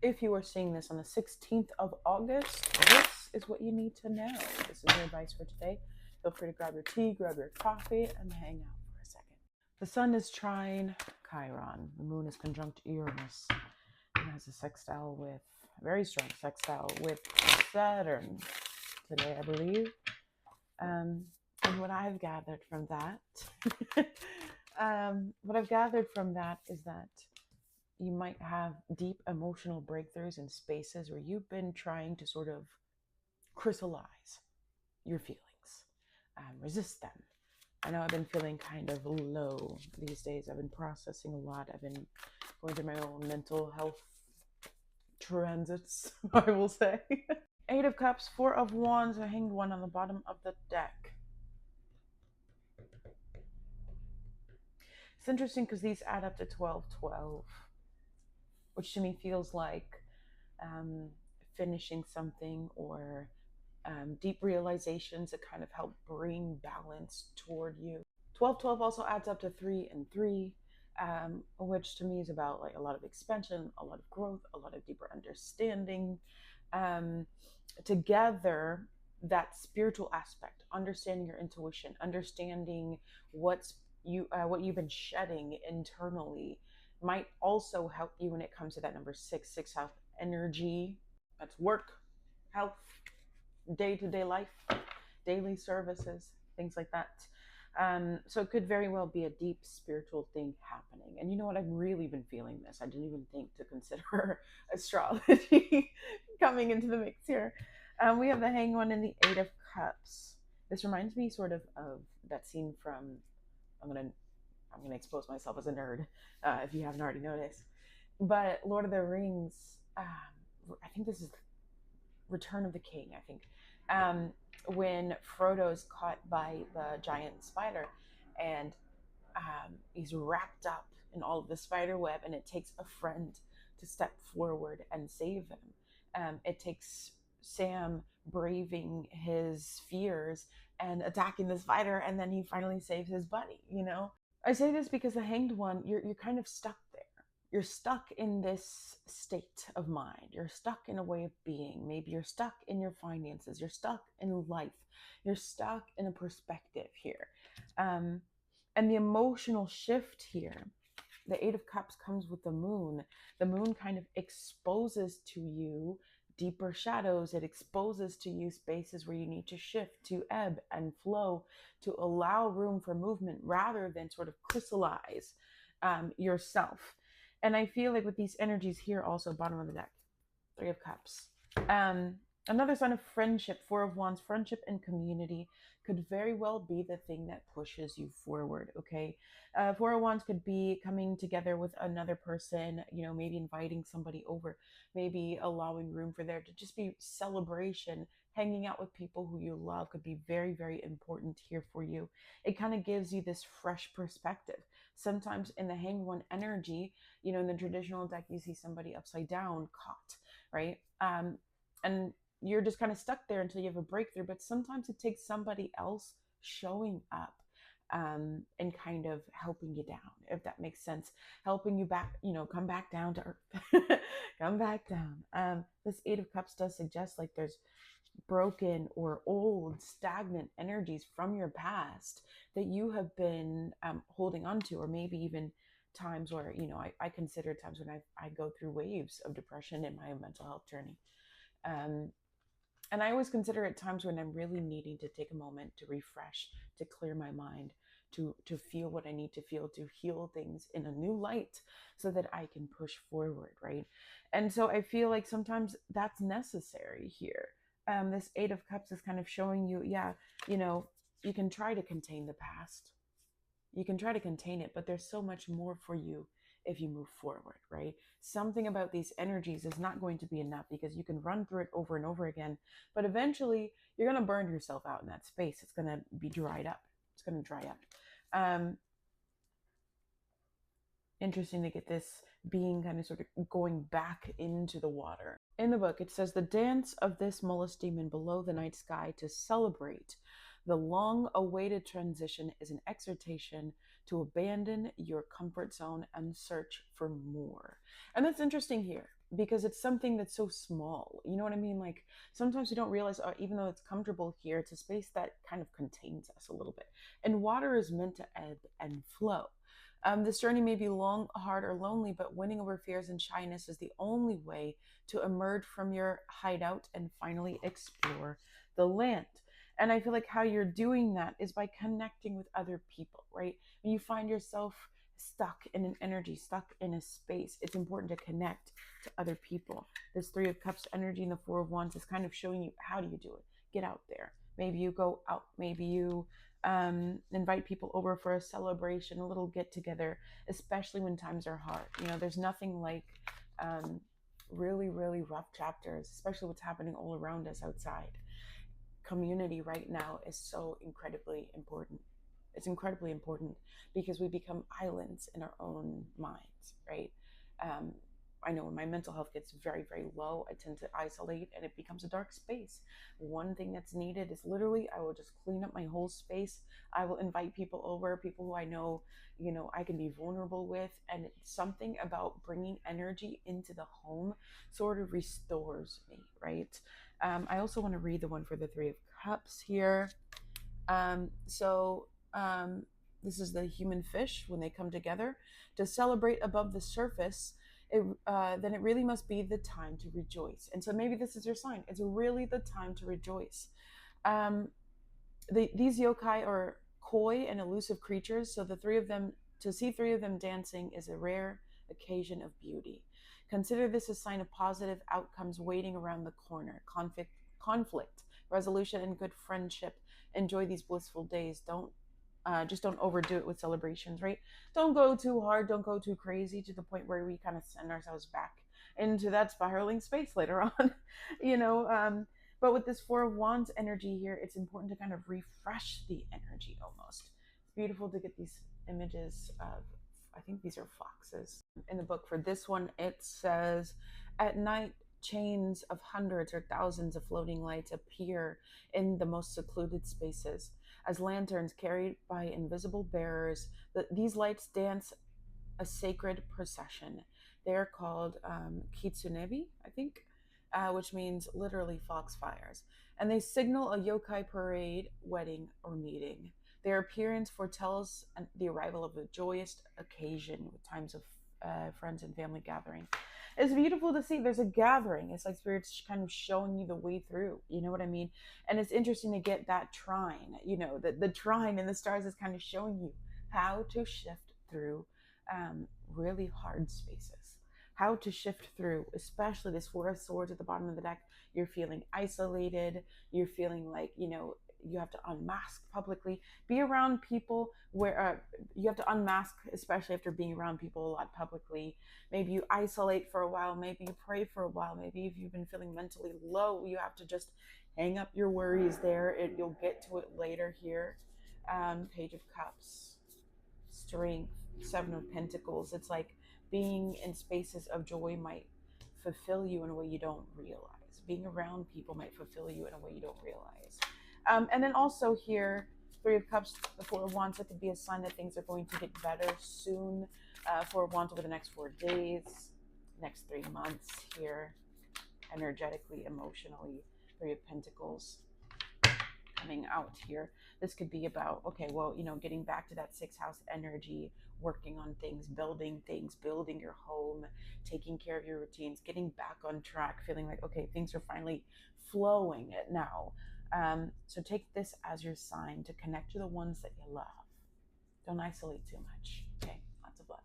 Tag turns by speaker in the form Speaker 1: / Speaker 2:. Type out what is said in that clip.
Speaker 1: If you are seeing this on the 16th of August, this is what you need to know. This is your advice for today. Feel free to grab your tea, grab your coffee, and hang out for a second. The sun is trine Chiron. The moon is conjunct Uranus. It has a sextile with, a very strong sextile with Saturn today, I believe. And what I've gathered from that, is that you might have deep emotional breakthroughs in spaces where you've been trying to sort of crystallize your feelings, resist them. I know I've been feeling kind of low these days. I've been processing a lot. I've been going through my own mental health transits, I will say. Eight of Cups, Four of Wands, a Hanged One on the bottom of the deck. It's interesting because these add up to 12-12, which to me feels like finishing something or deep realizations that kind of help bring balance toward you. 12-12 also adds up to 3 and 3, which to me is about like a lot of expansion, a lot of growth, a lot of deeper understanding. Together, that spiritual aspect, understanding your intuition, understanding what you've been shedding internally, might also help you when it comes to that number 6 health energy. That's work, health, day-to-day life, daily services, things like that. So it could very well be a deep spiritual thing happening. And you know what? I've really been feeling this. I didn't even think to consider astrology coming into the mix here. We have the Hanged One and the Eight of Cups. This reminds me sort of that scene from, I'm gonna expose myself as a nerd, if you haven't already noticed. But Lord of the Rings, I think this is Return of the King, I think. When Frodo's caught by the giant spider and he's wrapped up in all of the spider web, and it takes a friend to step forward and save him. It takes Sam braving his fears and attacking the spider, and then he finally saves his buddy, you know? I say this because the Hanged One, you're kind of stuck there. You're stuck in this state of mind. You're stuck in a way of being. Maybe you're stuck in your finances. You're stuck in life. You're stuck in a perspective here. And the emotional shift here, the Eight of Cups comes with the moon. The moon kind of exposes to you deeper shadows. It exposes to you spaces where you need to shift, to ebb and flow, to allow room for movement rather than sort of crystallize yourself. And I feel like with these energies here, also bottom of the deck, Three of Cups. Another sign of friendship, Four of Wands, friendship and community could very well be the thing that pushes you forward, okay? Four of Wands could be coming together with another person, you know, maybe inviting somebody over, maybe allowing room for there to just be celebration. Hanging out with people who you love could be very, very important here for you. It kind of gives you this fresh perspective. Sometimes in the Hanged One energy, you know, in the traditional deck, you see somebody upside down caught, right? And you're just kind of stuck there until you have a breakthrough. But sometimes it takes somebody else showing up and kind of helping you down, if that makes sense. Helping you back, you know, come back down to earth. Come back down. This Eight of Cups does suggest like there's broken or old stagnant energies from your past that you have been holding on to, or maybe even times where, you know, I consider times when I go through waves of depression in my mental health journey. And I always consider it times when I'm really needing to take a moment to refresh, to clear my mind, to feel what I need to feel, to heal things in a new light so that I can push forward, right? And so I feel like sometimes that's necessary here. This Eight of Cups is kind of showing you, yeah, you know, you can try to contain the past. You can try to contain it, but there's so much more for you if you move forward, right? Something about these energies is not going to be enough because you can run through it over and over again, but eventually you're going to burn yourself out in that space. It's going to be dried up. It's going to dry up. Interesting to get this being kind of sort of going back into the water. In the book, it says the dance of this Molus demon below the night sky to celebrate the long-awaited transition is an exhortation to abandon your comfort zone and search for more. And that's interesting here because it's something that's so small. You know what I mean? Like sometimes we don't realize, even though it's comfortable here, it's a space that kind of contains us a little bit. And water is meant to ebb and flow. This journey may be long, hard, or lonely, but winning over fears and shyness is the only way to emerge from your hideout and finally explore the land. And I feel like how you're doing that is by connecting with other people, right? When you find yourself stuck in an energy, stuck in a space, it's important to connect to other people. This Three of Cups energy and the Four of Wands is kind of showing you how do you do it. Get out there. Maybe you go out. Maybe you invite people over for a celebration, a little get together, especially when times are hard. You know, there's nothing like really, really rough chapters, especially what's happening all around us outside. Community right now is so incredibly important. It's incredibly important because we become islands in our own minds, right? Um, I know when my mental health gets very, very low, I tend to isolate and it becomes a dark space. One thing that's needed is literally, I will just clean up my whole space. I will invite people over, people who I know, I can be vulnerable with. And something about bringing energy into the home sort of restores me, right? I also want to read the one for the Three of Cups here. So this is the human fish when they come together to celebrate above the surface. Then it really must be the time to rejoice. And so maybe this is your sign. It's really the time to rejoice. Um, these yokai are coy and elusive creatures, so the three of them to see three of them dancing is a rare occasion of beauty. Consider this a sign of positive outcomes waiting around the corner. Conflict, resolution, and good friendship. Enjoy these blissful days. Don't just don't overdo it with celebrations, right? Don't go too hard. Don't go too crazy to the point where we kind of send ourselves back into that spiraling space later on, you know. But with this Four of Wands energy here, it's important to kind of refresh the energy almost. It's beautiful to get these images of, I think these are foxes. In the book for this one, it says, at night, chains of hundreds or thousands of floating lights appear in the most secluded spaces. As lanterns carried by invisible bearers, these lights dance a sacred procession. They're called kitsunebi, I think, which means literally foxfires. And they signal a yokai parade, wedding, or meeting. Their appearance foretells the arrival of a joyous occasion with times of friends and family gathering. It's beautiful to see there's a gathering. It's like spirits kind of showing you the way through. You know what I mean? And it's interesting to get that trine, the trine in the stars is kind of showing you how to shift through really hard spaces. How to shift through, especially this Four of Swords at the bottom of the deck. You're feeling isolated. You're feeling like, you have to unmask publicly. Be around people where you have to unmask, especially after being around people a lot publicly. Maybe you isolate for a while. Maybe you pray for a while. Maybe if you've been feeling mentally low, you have to just hang up your worries there. You'll get to it later here. Page of Cups, Strength, Seven of Pentacles. It's like being in spaces of joy might fulfill you in a way you don't realize. Being around people might fulfill you in a way you don't realize. And then also here, Three of Cups, the Four of Wands, that could be a sign that things are going to get better soon. Four of Wands over the next 4 days, next 3 months here, energetically, emotionally. Three of Pentacles coming out here. This could be about, okay, well, getting back to that sixth house energy, working on things, building your home, taking care of your routines, getting back on track, feeling like, okay, things are finally flowing now. So take this as your sign to connect to the ones that you love. Don't isolate too much. Okay, lots of love.